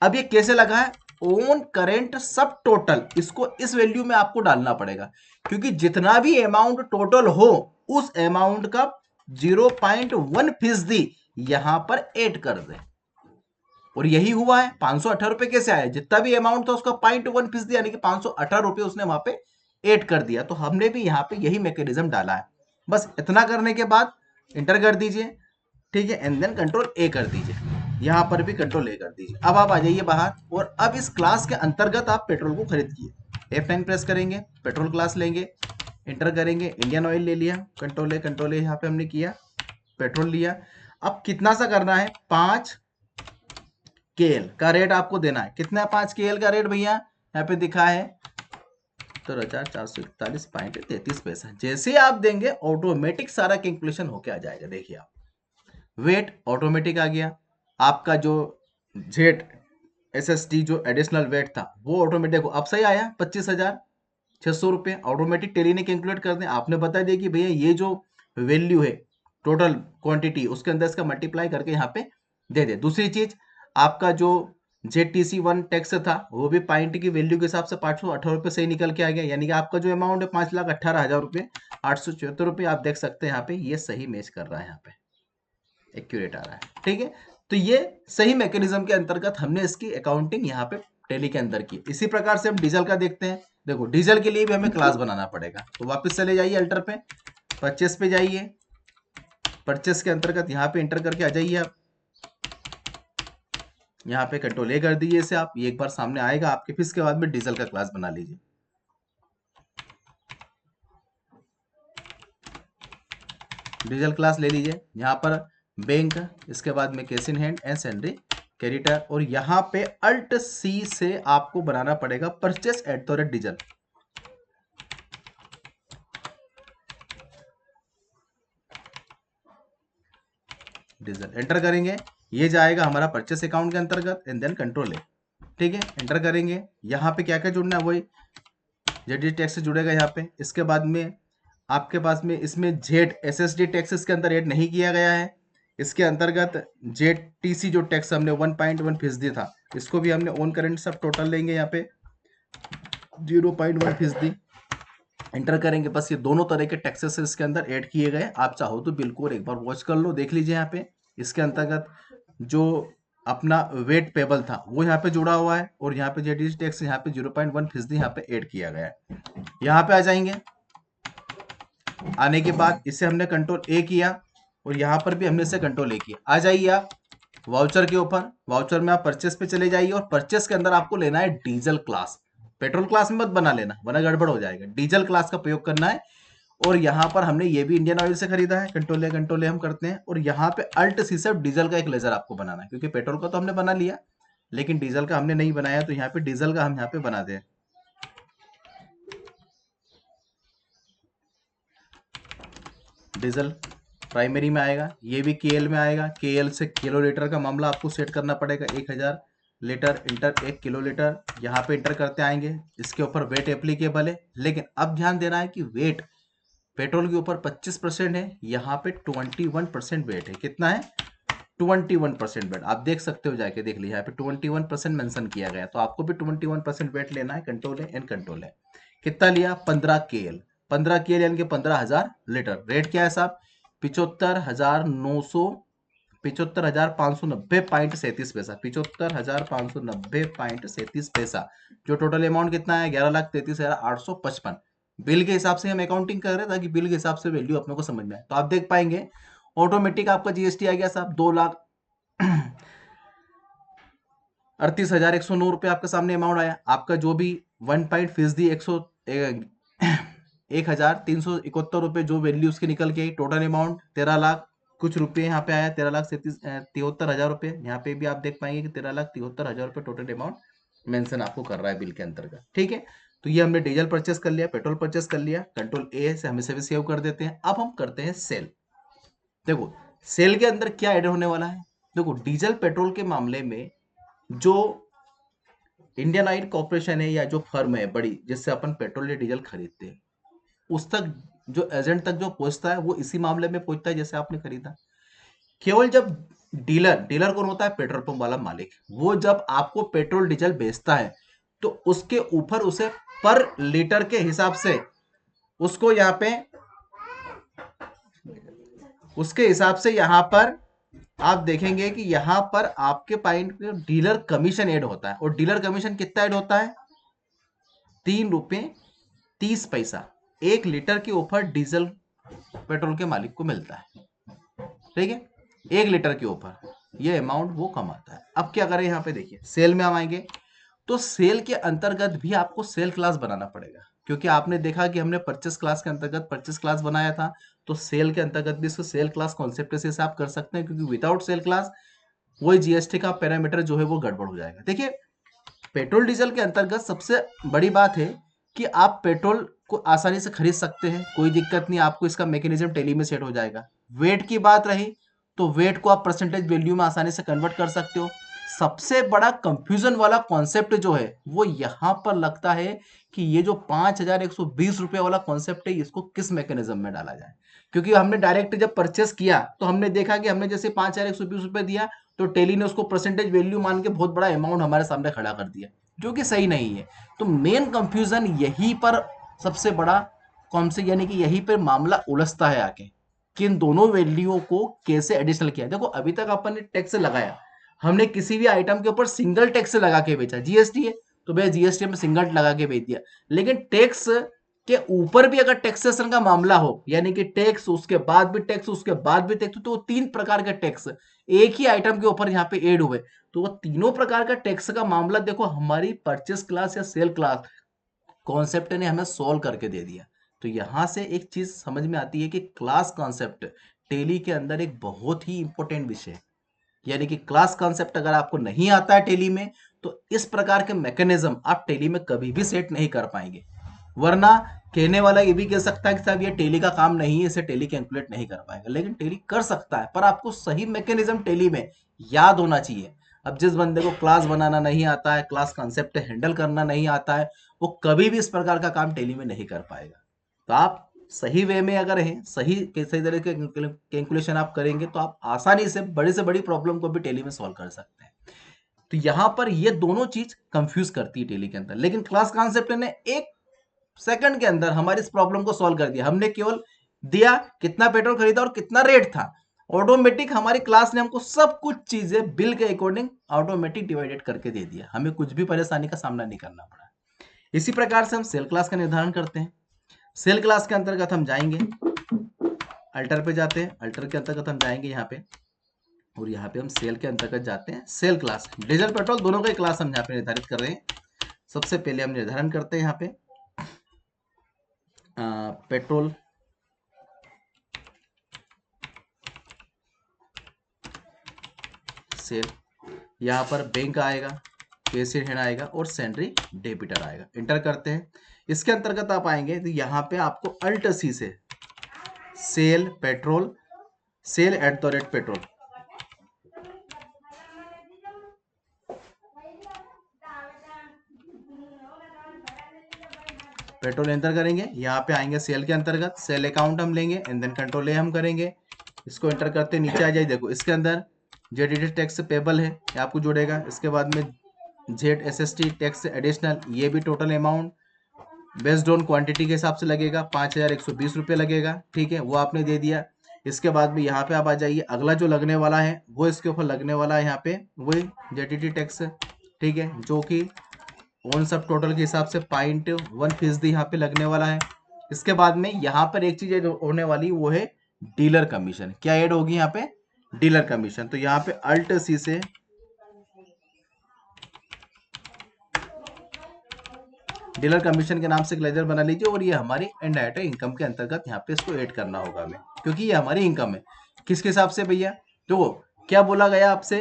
[SPEAKER 1] अब ये कैसे लगा है, ओन करेंट सब टोटल, इसको इस वैल्यू में आपको डालना पड़ेगा, क्योंकि जितना भी अमाउंट टोटल हो उस अमाउंट का 0.1% यहां पर ऐड कर दे। और यही हुआ है, 518 रुपए कैसे आया, जितना भी अमाउंट था उसका 0.1% यानी कि 518 रुपए उसने वहां पे ऐड कर दिया। तो हमने भी यहाँ पे यही मैकेनिज्म डाला है। बस इतना करने के बाद इंटर कर दीजिए, ठीक है, एंड देन कंट्रोल ए कर दीजिए। यहाँ पर भी कंट्रोल ए कर दीजिए। अब आप आ जाइए बाहर, और अब इस क्लास के अंतर्गत आप पेट्रोल को खरीदिए। F9 प्रेस करेंगे, पेट्रोल क्लास लेंगे, इंटर करेंगे, इंडियन ऑयल ले लिया, कंट्रोल ए यहाँ पे हमने किया, पेट्रोल लिया। अब कितना सा करना है, 5 KL का रेट आपको देना है। कितना है 5 KL का रेट भैया, यहाँ पे दिखा है 7441.33। जैसे आप देंगे ऑटोमेटिक सारा कैलकुलेशन होके आ जाएगा। देखिए आप, वेट ऑटोमेटिक आ गया, आपका जो जेट SST जो एडिशनल वेट था वो ऑटोमेटिक, देखो अब सही आया 25,600 रुपये, ऑटोमेटिक टेली ने कैलकुलेट कर दिया। आपने बता दिया कि भैया ये जो वैल्यू है टोटल क्वांटिटी, उसके अंदर इसका मल्टीप्लाई करके यहाँ पे दे दे। दूसरी चीज, आपका जो JTC1 टैक्स था वो भी पॉइंट की वैल्यू के हिसाब से 518 रुपये सही निकल के आ गया, यानी कि आपका जो अमाउंट है 5,18,000 रुपये 874 रुपये। आप देख सकते हैं यहाँ पे ये सही मैच कर रहा है, यहाँ पे एक्यूरेट आ रहा है, ठीक है। तो ये सही मैकेनिज्म के अंतर्गत हमने इसकी अकाउंटिंग यहाँ पे टेली के अंदर की। इसी प्रकार से हम डीजल का देखते हैं। देखो डीजल के लिए भी हमें क्लास बनाना पड़ेगा, तो वापस चले जाइए अल्टर पे, परचेस पे जाइए, परचेस के अंतर्गत यहाँ पे इंटर करके आ जाइए आप, यहाँ पे कंट्रोल ए कर दीजिए इसे आप, ये एक बार सामने आएगा आपके, फिर इसके बाद में डीजल का क्लास बना लीजिए। डीजल क्लास ले लीजिए, यहाँ पर बैंक, इसके बाद में cash in hand and salary creditor, और यहाँ पे अल्ट C से आपको बनाना पड़ेगा purchase eight the rate diesel. Diesel enter करेंगे, ये जाएगा हमारा परचेस अकाउंट के अंतर्गत, एंड देन कंट्रोल है, ठीक है, एंटर करेंगे। यहाँ पे क्या क्या जुड़ना है, वही जेडी टैक्स से जुड़ेगा यहाँ पे। इसके बाद में आपके पास में इसमें जेड SSD टैक्सेस के अंदर ऐड नहीं किया गया है, इसके अंतर्गत जेटीसी जो टैक्स हमने 1.1% था, इसको भी हमने ऑन करेंट सब टोटल लेंगे, यहाँ पे 0.1% एंटर करेंगे। बस ये दोनों तरह के टैक्सेस इसके अंदर ऐड किए गए। आप चाहो तो बिल्कुल एक बार वॉच कर लो, देख लीजिए। यहाँ पे इसके अंतर्गत जो अपना वेट पेबल था वो यहाँ पे जुड़ा हुआ है, और यहाँ पे जेटीसी टैक्स यहाँ पे 0.1% यहाँ पे ऐड किया गया है। यहाँ पे आ जाएंगे, आने के बाद इसे हमने कंट्रोल ए किया, और यहाँ पर भी हमने इसे कंट्रोल ए किया। आ जाइए आप वाउचर के ऊपर, वाउचर में आप परचेस पे चले जाइए, और परचेस के अंदर आपको लेना है डीजल क्लास। पेट्रोल क्लास में मत बना लेना, वरना गड़बड़ हो जाएगा। डीजल क्लास का प्रयोग करना है। और यहाँ पर हमने ये भी इंडियन ऑयल से खरीदा है, कंट्रोल ए हम करते हैं। और यहाँ पे अल्ट सी से डीजल का एक लेजर आपको बनाना है, क्योंकि पेट्रोल का तो हमने बना लिया, लेकिन डीजल का हमने नहीं बनाया, तो यहाँ पे डीजल का हम यहाँ पे बना दें। डीजल प्राइमरी में आएगा, ये भी केएल में आएगा। केएल से किलोलीटर का मामला आपको सेट करना पड़ेगा, 1000 लीटर इंटर 1 किलोलीटर, यहाँ पे इंटर करते आएंगे। इसके ऊपर वेट एप्लीकेबल है, लेकिन अब ध्यान देना है कि वेट पेट्रोल के ऊपर 25% है, यहाँ पे 21% वेट है। कितना है? 21% वेट। आप देख सकते हो, जाके देख लीजिए, यहाँ पे 21% मेंशन किया गया, तो आपको भी 21% वेट लेना है। कंट्रोल है, एन कंट्रोल है। कितना लिया? 15 केएल। 15 केएल यानी कि 15,000 लीटर। रेट क्या है साहब? 75,590.37 पैसा। 75,590.37 पैसा। जो टोटल अमाउंट कितना है? 11,33,855। बिल के हिसाब से हम अकाउंटिंग कर रहे हैं, ताकि बिल के हिसाब से वैल्यू अपने को समझ में आए। तो आप देख पाएंगे ऑटोमेटिक आपका जीएसटी आ गया साहब 2,38,109 रुपये आपके सामने अमाउंट आया। आपका जो भी 1% 1,371 रुपये जो वैल्यू उसकी निकल के आई, टोटल अमाउंट 13 लाख कुछ रुपये यहाँ पे आया, 13,73,000 रुपये। यहाँ पे भी आप देख पाएंगे कि 13,73,000 रुपये टोटल अमाउंट मेंशन आपको कर रहा है बिल के अंतर्गत। ठीक है, तो ये हमने डीजल परचेस कर लिया, पेट्रोल परचेस कर लिया। कंट्रोल ए से हम इसे भी सेव कर देते हैं। अब हम करते हैं सेल। देखो सेल के अंदर क्या ऐड होने वाला है। देखो डीजल पेट्रोल के मामले में जो इंडियन ऑयल कॉर्पोरेशन है, या जो फर्म है बड़ी जिससे अपन पेट्रोल या डीजल खरीदते हैं, उस तक जो एजेंट तक जो पहुंचता है वो इसी मामले में पहुंचता है जैसे आपने खरीदा। केवल जब डीलर कौन होता है? पेट्रोल पंप वाला मालिक। वो जब आपको पेट्रोल डीजल बेचता है, तो उसके ऊपर उसे पर लीटर के हिसाब से उसको यहाँ पे उसके हिसाब से यहाँ पर आप देखेंगे कि यहाँ पर आपके पॉइंट डीलर कमीशन ऐड होता है। और डीलर कमीशन कितना ऐड होता है? 3.30 रुपये 1 लीटर के ऊपर डीजल पेट्रोल के मालिक को मिलता है। ठीक है, 1 लीटर के ऊपर ये अमाउंट वो कमाता है। अब क्या करें? यहाँ पे देखिए सेल में हम आएंगे, तो सेल के अंतर्गत भी आपको सेल क्लास बनाना पड़ेगा, क्योंकि आपने देखा कि हमने परचेस क्लास के अंतर्गत परचेस क्लास बनाया था। तो सेल के अंतर्गत भी इसको सेल क्लास कॉन्सेप्ट से आप कर सकते हैं, क्योंकि विदाउट सेल क्लास वही जीएसटी का पैरामीटर जो है वो गड़बड़ हो जाएगा। देखिए पेट्रोल डीजल के अंतर्गत सबसे बड़ी बात है कि आप पेट्रोल को आसानी से खरीद सकते हैं, कोई दिक्कत नहीं, आपको इसका मैकेनिज्म टेली में सेट हो जाएगा। वेट की बात रही तो वेट को आप परसेंटेज वैल्यू में आसानी से कन्वर्ट कर सकते हो। सबसे बड़ा कंफ्यूजन वाला कॉन्सेप्ट जो है वो यहां पर लगता है कि ये जो 5,120 रुपए वाला कॉन्सेप्ट है, इसको किस मैकेनिज्म में डाला जाए। क्योंकि हमने डायरेक्ट जब परचेस किया तो हमने देखा कि हमने जैसे 5,120 रुपए दिया, तो टेली ने उसको परसेंटेज वैल्यू मान के बहुत बड़ा अमाउंट हमारे सामने खड़ा कर दिया, जो कि सही नहीं है। तो मेन कंफ्यूजन यहीं पर सबसे बड़ा कॉन्सेप्ट, यानी कि यहीं पर मामला उलझता है आके, कि इन दोनों वैल्यूओं को कैसे एडिशनल किया। देखो अभी तक अपन ने टैक्स लगाया, हमने किसी भी आइटम के ऊपर सिंगल टैक्स लगा के बेचा। जीएसटी है तो भैया जीएसटी में सिंगल लगा के बेच दिया। लेकिन टैक्स के ऊपर भी अगर टैक्सेशन का मामला हो, यानी कि टैक्स उसके बाद भी टैक्स उसके बाद भी टैक्स, तो 3 प्रकार के टैक्स एक ही आइटम के ऊपर यहाँ पे ऐड हुए, तो वो तीनों प्रकार का टैक्स का मामला देखो हमारी परचेस क्लास या सेल क्लास कॉन्सेप्ट ने हमें सोल्व करके दे दिया। तो यहां से एक चीज समझ में आती है कि क्लास कॉन्सेप्ट टेली के अंदर एक बहुत ही इंपॉर्टेंट विषय है। यानी कि क्लास कॉन्सेप्ट अगर आपको नहीं आता है टेली में, तो इस प्रकार के मैकेनिज्म आप टेली में कभी भी सेट नहीं कर पाएंगे। वरना कहने वाला ये भी कह सकता है कि साहब ये टेली का काम नहीं है, इसे टेली कैलकुलेट नहीं कर पाएगा। लेकिन टेली कर सकता है, पर आपको सही मैकेनिज्म टेली में याद होना चाहिए। अब जिस बंदे को क्लास बनाना नहीं आता है, क्लास कॉन्सेप्ट हैंडल करना नहीं आता है, वो कभी भी इस प्रकार का काम टेली में नहीं कर पाएगा। तो आप सही वे में अगर है, सही तरह के कैलकुलेशन आप करेंगे तो आप आसानी से बड़ी प्रॉब्लम को भी टेली में सॉल्व कर सकते हैं। तो यहाँ पर ये दोनों चीज कंफ्यूज करती है टेली के अंदर, लेकिन क्लास कॉन्सेप्ट ने एक सेकंड के अंदर हमारी इस प्रॉब्लम को सॉल्व कर दिया। हमने केवल दिया कितना पेट्रोल खरीदा और कितना रेट था, ऑटोमेटिक हमारी क्लास ने हमको सब कुछ चीजें बिल के अकॉर्डिंग ऑटोमेटिक डिवाइडेड करके दे दिया, हमें कुछ भी परेशानी का सामना नहीं करना पड़ा। इसी प्रकार से हम सेल क्लास का निर्धारण करते हैं। सेल क्लास के अंतर्गत हम जाएंगे, अल्टर पे जाते हैं, अल्टर के अंतर्गत हम जाएंगे यहाँ पे, और यहाँ पे हम सेल के अंतर्गत जाते हैं। सेल क्लास, डीजल पेट्रोल दोनों का क्लास हम यहाँ पे निर्धारित कर रहे हैं। सबसे पहले हम निर्धारण करते हैं यहाँ पे पेट्रोल सेल, यहाँ पर बैंक आएगा, कैशियर हैंड आएगा और सेंट्री डेबिटर आएगा। इंटर करते हैं। इसके अंतर्गत आप आएंगे तो यहाँ पे आपको अल्ट सी से sale petrol, sale at the rate petrol, petrol enter करेंगे। यहाँ पे आएंगे सेल के अंतर्गत, सेल अकाउंट हम लेंगे एंड देन कंट्रोल ए हम करेंगे। इसको एंटर करते नीचे आ जाए, देखो इसके अंदर जेडीटी टैक्स पेबल है, ये आपको जोड़ेगा। इसके बाद में जेड एसएसटी टैक्स एडिशनल, ये भी total amount based on quantity के हिसाब से लगेगा, 5120 रुपये लगेगा, ठीक है, वो आपने दे दिया। इसके बाद में यहाँ पे आप आ जाइए, अगला जो लगने वाला है वो इसके ऊपर लगने वाला है यहाँ पे वही जेडीटी टैक्स, ठीक है, जो कि ऑन सब टोटल के हिसाब से 0.1% यहाँ पे लगने वाला है। इसके बाद में यहाँ पर एक चीज होने वाली, वो है डीलर कमीशन। क्या ऐड होगी यहाँ पे? Dealer commission. तो यहाँ पे अल्ट सी से डीलर कमीशन के नाम से एक लेजर बना लीजिए, और ये हमारी इनडायरेक्ट इनकम के अंतर्गत यहाँ पे इसको ऐड करना होगा हमें, क्योंकि ये हमारी इनकम है। किसके हिसाब से भैया? तो क्या बोला गया आपसे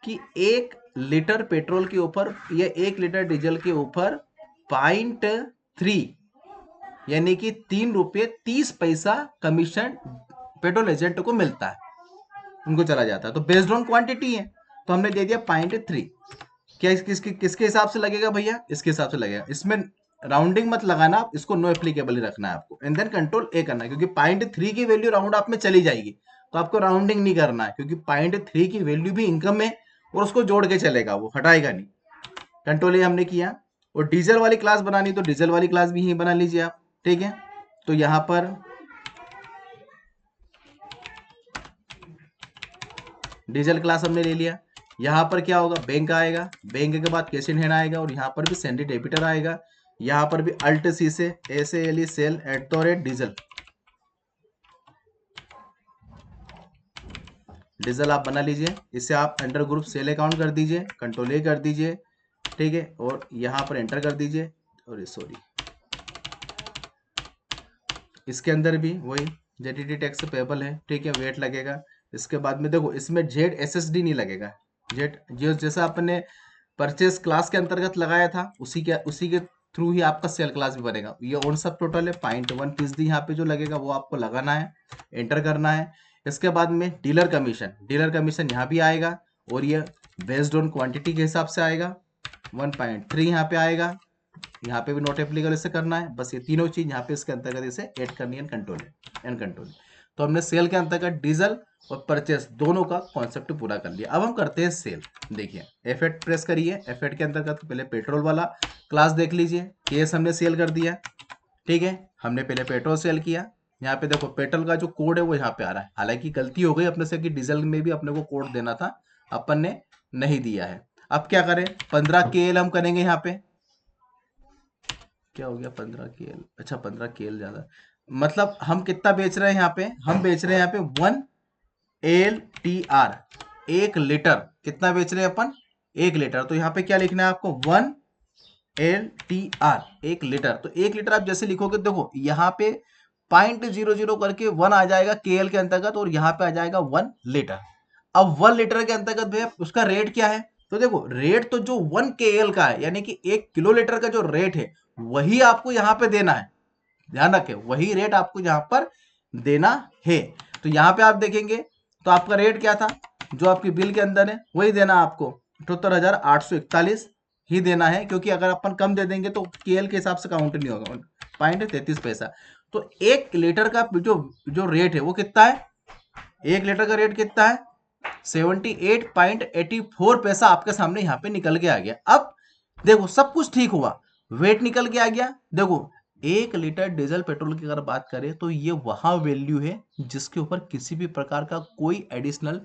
[SPEAKER 1] कि 1 लीटर पेट्रोल के ऊपर या 1 लीटर डीजल के ऊपर 0.3 यानी कि 3 रुपये 30 पैसा कमीशन पेट्रोल एजेंट को मिलता है, उनको चला जाता है। तो बेस्ड ऑन क्वांटिटी है, तो हमने दे दिया 0.3। क्या किसके हिसाब से लगेगा भैया? इसके हिसाब से लगेगा। इसमें राउंडिंग मत लगाना, इसको नो एप्लीकेबल ही रखना है आपको, एंड देन कंट्रोल ए करना है, क्योंकि 0.3 की वैल्यू राउंड आप में चली जाएगी, तो आपको राउंडिंग नहीं करना है, क्योंकि 0.3 की वैल्यू भी इनकम है और उसको जोड़ के चलेगा, वो हटाएगा नहीं। कंट्रोल ए हमने किया। और डीजल वाली क्लास बनानी तो डीजल वाली क्लास भी ही बना लीजिए आप, ठीक है। तो यहां पर डीजल क्लास हमने ले लिया। यहाँ पर क्या होगा? बैंक आएगा, बैंक के बाद कैश इन हैंड आएगा, और यहाँ पर भी सेंडी डेबिटर आएगा। यहाँ पर भी अल्ट सी से SALE sale at the rate diesel, diesel आप बना लीजिए। इसे आप अंडर ग्रुप सेल अकाउंट कर दीजिए, कंट्रोल ए कर दीजिए, ठीक है, और यहाँ पर एंटर कर दीजिए। और सॉरी, इसके अंदर भी वही जेडीटी टैक्स पेबल है, ठीक है, वेट लगेगा। इसके बाद में देखो इसमें जेड SSD नहीं लगेगा, जेड जो जैसा आपने परचेस क्लास के अंतर्गत लगाया था उसी के थ्रू ही आपका सेल क्लास भी बनेगा। ये ऑन सब टोटल है, 0.1% यहाँ पे जो लगेगा वो आपको लगाना है, एंटर करना है। इसके बाद में डीलर कमीशन यहाँ भी आएगा, और ये बेस्ड ऑन क्वांटिटी के हिसाब से आएगा। 1.3 यहाँ पे आएगा, यहाँ पे भी नोट एप्लीकेबल इसे करना है। बस ये तीनों चीज यहाँ पे इसके अंतर्गत इसे ऐड करनी है, कंट्रोल। तो हमने सेल के अंतर्गत डीजल और परचेस दोनों का कॉन्सेप्ट पूरा कर लिया। अब हम करते हैं सेल। देखिए F8 प्रेस करिए, F8 के अंतर्गत पहले पेट्रोल वाला क्लास देख लीजिए, केस हमने सेल कर दिया, ठीक है। हमने पहले पेट्रोल सेल किया। यहाँ पे देखो पेट्रोल का जो कोड है वो यहाँ पे आ रहा है, हालांकि गलती हो गई अपने से कि डीजल में भी अपने को कोड देना था, अपन ने नहीं दिया है। अब क्या करें? 15 KL हम करेंगे यहाँ पे। क्या हो गया? 15 KL, अच्छा 15 KL ज्यादा, मतलब हम कितना बेच रहे हैं यहाँ पे? हम बेच रहे हैं यहाँ पे 1 LTR, 1 लीटर। कितना बेच रहे हैं अपन? 1 लीटर। तो यहाँ पे क्या लिखना है आपको? 1 LTR, 1 लीटर। तो 1 लीटर आप जैसे लिखोगे, देखो यहाँ पे 0.00 करके 1 आ जाएगा KL के अंतर्गत, और यहाँ पे आ जाएगा 1 लीटर। अब 1 लीटर के अंतर्गत भैया उसका रेट क्या है? तो देखो रेट तो जो 1 KL का है, यानी कि 1 किलो लीटर का जो रेट है वही आपको यहाँ पे देना है, ध्यान रखें, वही रेट आपको यहाँ पर देना है। तो यहाँ पे आप देखेंगे तो आपका रेट क्या था जो आपकी बिल के अंदर है, वही देना आपको 78,841 ही देना है, क्योंकि अगर अपन कम दे देंगे तो KL के हिसाब से काउंट नहीं होगा, 0.33 पैसा। तो 1 लीटर का जो जो रेट है वो कितना है, 1 लीटर का रेट कितना है, 78.84 पैसा आपके सामने यहाँ पे निकल के आ गया। अब देखो सब कुछ ठीक हुआ, वेट निकल के आ गया। देखो 1 लीटर डीजल पेट्रोल की अगर बात करें तो ये वहां वैल्यू है जिसके ऊपर किसी भी प्रकार का कोई एडिशनल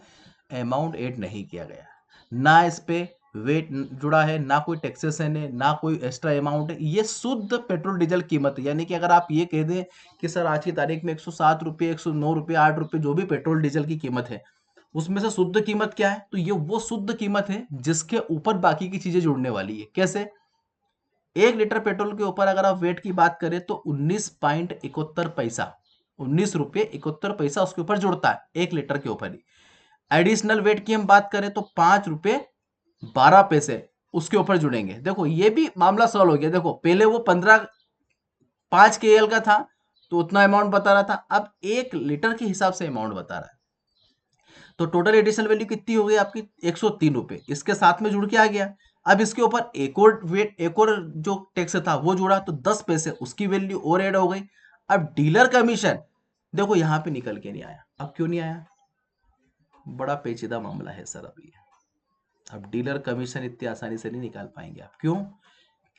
[SPEAKER 1] अमाउंट ऐड नहीं किया गया, ना इस पे वेट जुड़ा है, ना कोई टैक्सेशन है, ना कोई एक्स्ट्रा अमाउंट है। ये शुद्ध पेट्रोल डीजल कीमत है। यानी कि अगर आप ये कह दें कि सर आज की तारीख में 107 रुपये, 109 रुपये, 8 रुपये जो भी पेट्रोल डीजल की कीमत है, उसमें से शुद्ध कीमत क्या है, तो ये वो शुद्ध कीमत है जिसके ऊपर बाकी की चीजें जुड़ने वाली है। कैसे, 1 लीटर पेट्रोल के ऊपर अगर आप वेट की बात करें तो 19.71 पैसा, 19 रुपये 71 पैसा उसके ऊपर जुड़ता है 1 लीटर के ऊपर ही। एडिशनल वेट की हम बात करें तो 5 रुपये 12 पैसे उसके ऊपर जुड़ेंगे। देखो ये भी मामला सॉल्व हो गया। देखो पहले वो 5 KL का था तो उतना अमाउंट बता रहा था, अब 1 लीटर के हिसाब से अमाउंट बता रहा है। तो टोटल एडिशनल वैल्यू कितनी हो गई आपकी, 103 रुपये, इसके साथ में जुड़ के आ गया। अब इसके ऊपर एक और वेट, एक और जो टैक्स था वो जुड़ा तो 10 पैसे उसकी वैल्यू और ऐड हो गई। अब डीलर कमीशन देखो यहाँ पे निकल के नहीं आया। अब क्यों नहीं आया, बड़ा पेचीदा मामला है सर। अभी अब डीलर कमीशन इतनी आसानी से नहीं निकाल पाएंगे आप। क्यों,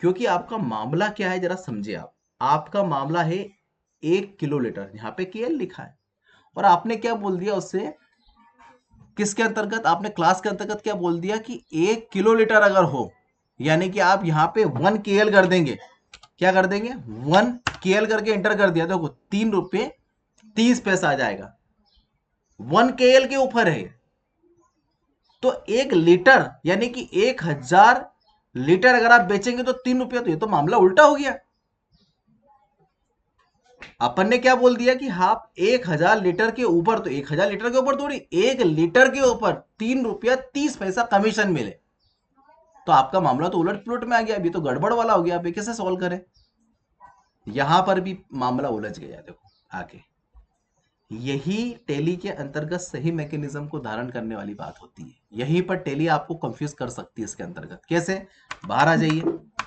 [SPEAKER 1] क्योंकि आपका मामला क्या है जरा समझे आप। आपका मामला है 1 किलो लीटर, यहाँ पे KL लिखा है, और आपने क्या बोल दिया उससे, किसके अंतर्गत, आपने क्लास के अंतर्गत क्या बोल दिया कि 1 किलो लीटर अगर हो, यानी कि आप यहाँ पे 1 KL कर देंगे। क्या कर देंगे, 1 KL करके एंटर कर दिया। देखो 3 रुपये 30 पैसा आ जाएगा, 1 KL के ऊपर है। तो 1 लीटर यानी कि 1000 लीटर अगर आप बेचेंगे तो 3 रुपया, तो ये तो मामला उल्टा हो गया। अपन ने क्या बोल दिया कि हाँ 1000 लीटर के ऊपर, तो 1000 लीटर के ऊपर थोड़ी, 1 लीटर के ऊपर 3 रुपया 30 पैसा कमीशन मिले। तो आपका मामला तो उलट पुलट में आ गया, अभी तो गड़बड़ वाला हो गया। अभी कैसे सॉल्व करें, यहां पर भी मामला उलझ गया। देखो आगे यही टैली के अंतर्गत सही मैकेनिज्म को धारण करने वाली बात होती है। यहीं पर टैली आपको कंफ्यूज कर सकती है इसके अंतर्गत। कैसे, बाहर आ जाइए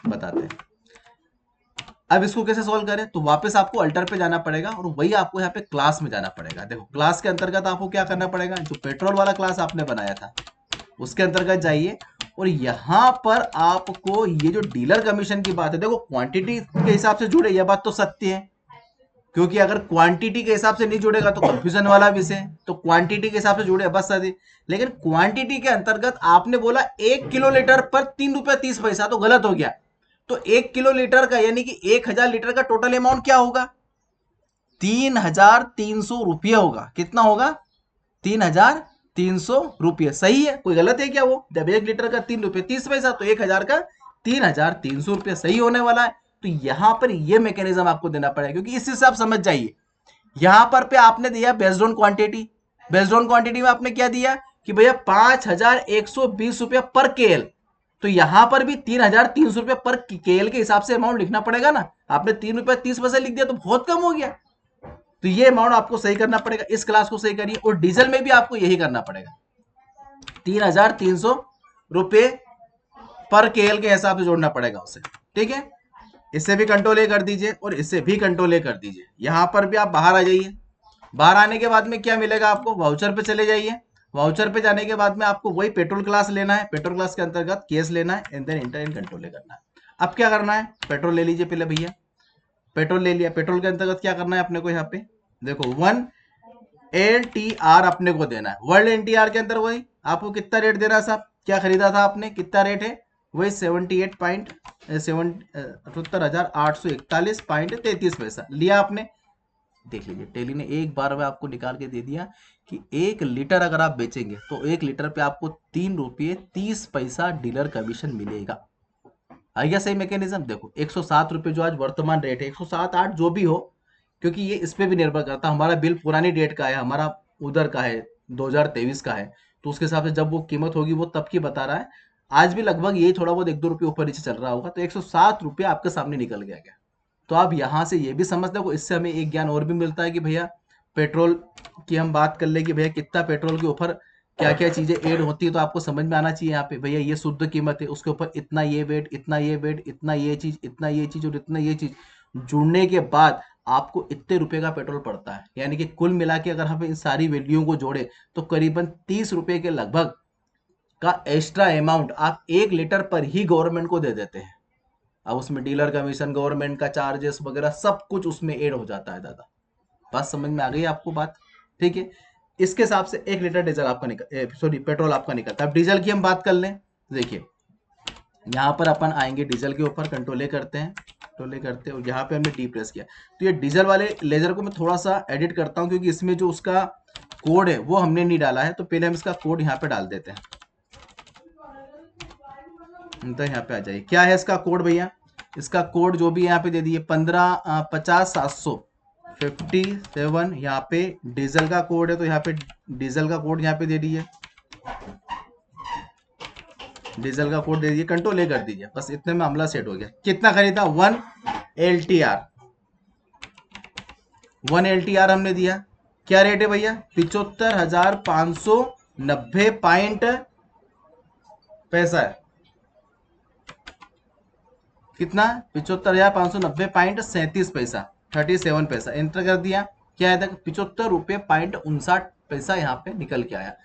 [SPEAKER 1] बताते हैं। अब इसको कैसे सॉल्व करें, तो वापस आपको अल्टर पे जाना पड़ेगा और वही आपको यहाँ पे क्लास में जाना पड़ेगा। देखो क्लास के अंतर्गत आपको क्या करना पड़ेगा, जो पेट्रोल वाला क्लास आपने बनाया था उसके अंतर्गत जाइए, और यहां पर आपको ये जो डीलर कमीशन की बात है, देखो क्वांटिटी के हिसाब से जुड़े, यह बात तो सत्य है, क्योंकि अगर क्वांटिटी के हिसाब से नहीं जुड़ेगा तो कंफ्यूजन वाला विषय। तो क्वांटिटी के हिसाब से जुड़े बस सही, लेकिन क्वांटिटी के अंतर्गत आपने बोला 1 किलो लीटर पर 3 रुपया 30 पैसा, तो गलत हो गया। तो 1 किलो लीटर का यानी कि 1000 लीटर का टोटल अमाउंट क्या होगा, 3300 रुपये होगा। कितना होगा, 3300 रुपये। सही है, कोई गलत है क्या वो, जब 1 लीटर का 3 रुपये 30 पैसा तो 1000 का 3300 रुपये सही होने वाला है। तो यहां पर ये मैकेनिज्म आपको देना पड़ेगा, क्योंकि इससे आप समझ जाइए। यहां पर पे आपने दिया based on quantity, based on quantity में आपने क्या दिया कि भैया 5120 रुपया पर KL, तो यहां पर भी 3300 रुपया पर KL के हिसाब से अमाउंट लिखना पड़ेगा ना। आपने 3 रुपया 30 पैसा लिख दिया तो बहुत कम हो गया। तो ये अमाउंट आपको सही करना पड़ेगा, इस क्लास को सही करिए। और डीजल में भी आपको यही करना पड़ेगा, 3300 रुपये पर KL के हिसाब से जोड़ना पड़ेगा उसे। ठीक है, इससे भी कंट्रोल ए कर दीजिए और इससे भी कंट्रोल ए कर दीजिए। यहां पर भी आप बाहर आ जाइए। बाहर आने के बाद में क्या मिलेगा आपको, वाउचर पे चले जाइए। वाउचर पे जाने के बाद में आपको वही पेट्रोल क्लास लेना है, पेट्रोल क्लास के अंतर्गत केस लेना है, and then enter in control A करना है। अब क्या करना है, पेट्रोल ले लीजिए पहले भैया। पेट्रोल ले लिया, पेट्रोल के अंतर्गत क्या करना है अपने को, यहाँ पे देखो 1 LTR अपने को देना है। वर्ल्ड NTR के अंदर वही आपको कितना रेट दे रहा है साहब, क्या खरीदा था आपने, कितना रेट है, वही 78,841.33 पैसा लिया आपने। देख लीजिए टैली ने एक बार में आपको निकाल के दे दिया कि 1 लीटर अगर आप बेचेंगे तो 1 लीटर पे आपको 3 रुपये 30 पैसा डीलर कमीशन मिलेगा। आ गया सही मैकेनिज्म। देखो 107 रुपये जो आज वर्तमान रेट है, 107-8 जो भी हो, क्योंकि ये इस पे भी निर्भर करता है। हमारा बिल पुरानी डेट का है, हमारा उधर का है 2023 का है, तो उसके हिसाब से जब वो कीमत होगी वो तब की बता रहा है। आज भी लगभग यही थोड़ा बहुत 1-2 रुपये ऊपर नीचे चल रहा होगा। तो 107 रुपये आपके सामने निकल गया। तो आप यहाँ से ये भी समझते हो, इससे हमें एक ज्ञान और भी मिलता है कि भैया पेट्रोल की हम बात कर ले कि भैया कितना पेट्रोल के ऊपर क्या क्या चीजें ऐड होती है। तो आपको समझ में आना चाहिए यहाँ पे भैया ये शुद्ध कीमत है, उसके ऊपर इतना ये वेट, इतना ये वेट, इतना ये चीज, इतना ये चीज और इतना ये चीज जुड़ने के बाद आपको इतने रुपए का पेट्रोल पड़ता है, यानी कि कुल मिला के अगर हम इन सारी वैल्यूओं को जोड़े तो करीबन 30 रुपए के लगभग का एक्स्ट्रा अमाउंट आप 1 लीटर पर ही गवर्नमेंट को दे देते हैं। अब उसमें डीलर कमीशन, गवर्नमेंट का चार्जेस वगैरह सब कुछ उसमें ऐड हो जाता है दादा। बात समझ में आ गई आपको बात? ठीक है, इसके हिसाब से 1 लीटर डीजल आपका पेट्रोल आपका निकलता है। अब डीजल की हम बात कर लें, देखिए यहाँ पर अपन आएंगे डीजल के ऊपर, कंट्रोल करते हैं, कंट्रोल करते हैं और यहाँ पे हमने डी प्रेस किया। तो ये डीजल वाले लेजर को मैं थोड़ा सा एडिट करता हूँ क्योंकि इसमें जो उसका कोड है वो हमने नहीं डाला है, तो पहले हम इसका कोड यहाँ पे डाल देते हैं। तो यहाँ पे आ जाइए, क्या है इसका कोड भैया? इसका कोड जो भी यहाँ पे दे दिए 15,50,757, यहाँ पे डीजल का कोड है, तो यहाँ पे डीजल का कोड यहाँ पे दे दिए, डीजल का कोड दे दिए, कंट्रोल ए कर दीजिए, बस इतने में मामला सेट हो गया। कितना खरीदा? 1 LTR, 1 LTR हमने दिया। क्या रेट है भैया? 75,590 पॉइंट पैसा है। कितना? 75,590.37 37 पैसा एंटर कर दिया। क्या आया था? 75 रुपये.59 यहाँ पे निकल के आया।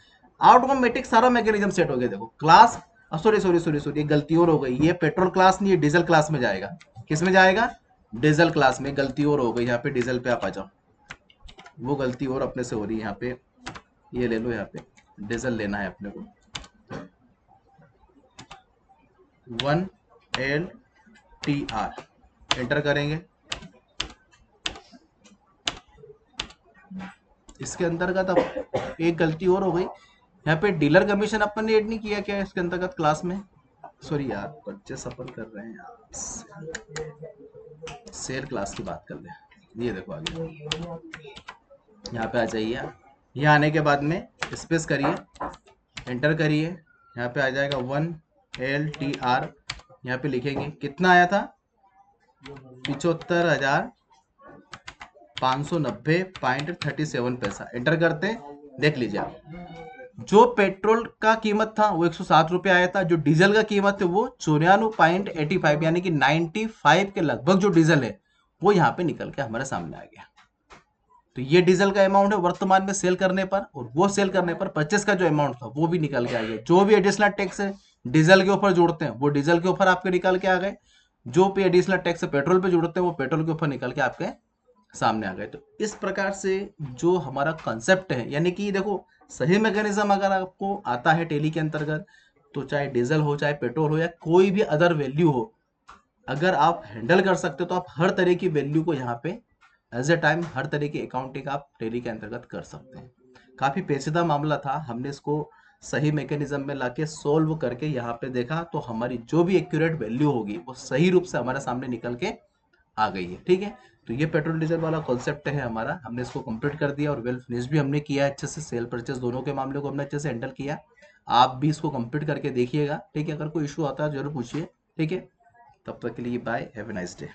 [SPEAKER 1] ऑटोमेटिक सारा मैकेनिज्म सेट हो गया। देखो क्लास, सॉरी गलती और हो गई, ये पेट्रोल क्लास नहीं, ये डीजल क्लास में जाएगा। किस में जाएगा? डीजल क्लास में। गलती और हो गई, यहाँ पे डीजल पे आप आ जाओ, वो गलती और अपने से हो रही है। यहाँ पे ये ले लो, यहाँ पे डीजल लेना है अपने को। 1 LTR एंटर करेंगे। इसके अंतर्गत अब एक गलती और हो गई, यहाँ पे डीलर कमीशन अपन ने ऐड नहीं किया क्या इसके अंतर्गत क्लास में? सॉरी यार, परचेस अपन कर रहे हैं यार, सेल क्लास की बात कर ले। ये देखो आगे, यहाँ पे आ जाइए। यहाँ आने के बाद में स्पेस करिए, एंटर करिए, यहाँ पे आ जाएगा 1 LTR। यहाँ पे लिखेंगे कितना आया था? 75,590.37 पैसा एंटर करते हैं। देख लीजिए आप, जो पेट्रोल का कीमत था वो 107 रुपये आया था, जो डीजल का कीमत है वो 94.85 यानी कि 95 के लगभग जो डीजल है वो यहाँ पे निकल के हमारे सामने आ गया। तो ये डीजल का अमाउंट है वर्तमान में सेल करने पर, और वो सेल करने पर परचेस का जो अमाउंट था वो भी निकल के आ गया। जो भी एडिशनल टैक्स है डीजल के ऊपर जोड़ते हैं वो डीजल के ऊपर आपके निकल के आ गए, जो भी एडिशनल टैक्स पेट्रोल पे जोड़ते हैं वो पेट्रोल के ऊपर निकल के आपके सामने आ गए। तो इस प्रकार से जो हमारा कंसेप्ट है, यानी कि देखो सही मैकेनिज्म अगर आपको आता है टेली के अंतर्गत, तो चाहे डीजल हो, चाहे पेट्रोल हो, या कोई भी अदर वैल्यू हो, अगर आप हैंडल कर सकते हो तो आप हर तरह की वैल्यू को यहाँ पे एज ए टाइम हर तरह की अकाउंटिंग आप टेली के अंतर्गत कर सकते हैं। काफी पेचीदा मामला था, हमने इसको सही मैकेनिज्म में लाके सोल्व करके यहाँ पे देखा, तो हमारी जो भी एक्यूरेट वैल्यू होगी वो सही रूप से हमारे सामने निकल के आ गई है। ठीक है, तो ये पेट्रोल डीजल वाला कॉन्सेप्ट है हमारा, हमने इसको कंप्लीट कर दिया और वेल फिनिश भी हमने किया अच्छे से। सेल परचेस दोनों के मामले को हमने अच्छे से हैंडल किया। आप भी इसको कंप्लीट करके देखिएगा। ठीक है, अगर कोई इशू आता है जरूर पूछिए। ठीक है, तब तक के लिए bye, have a nice day.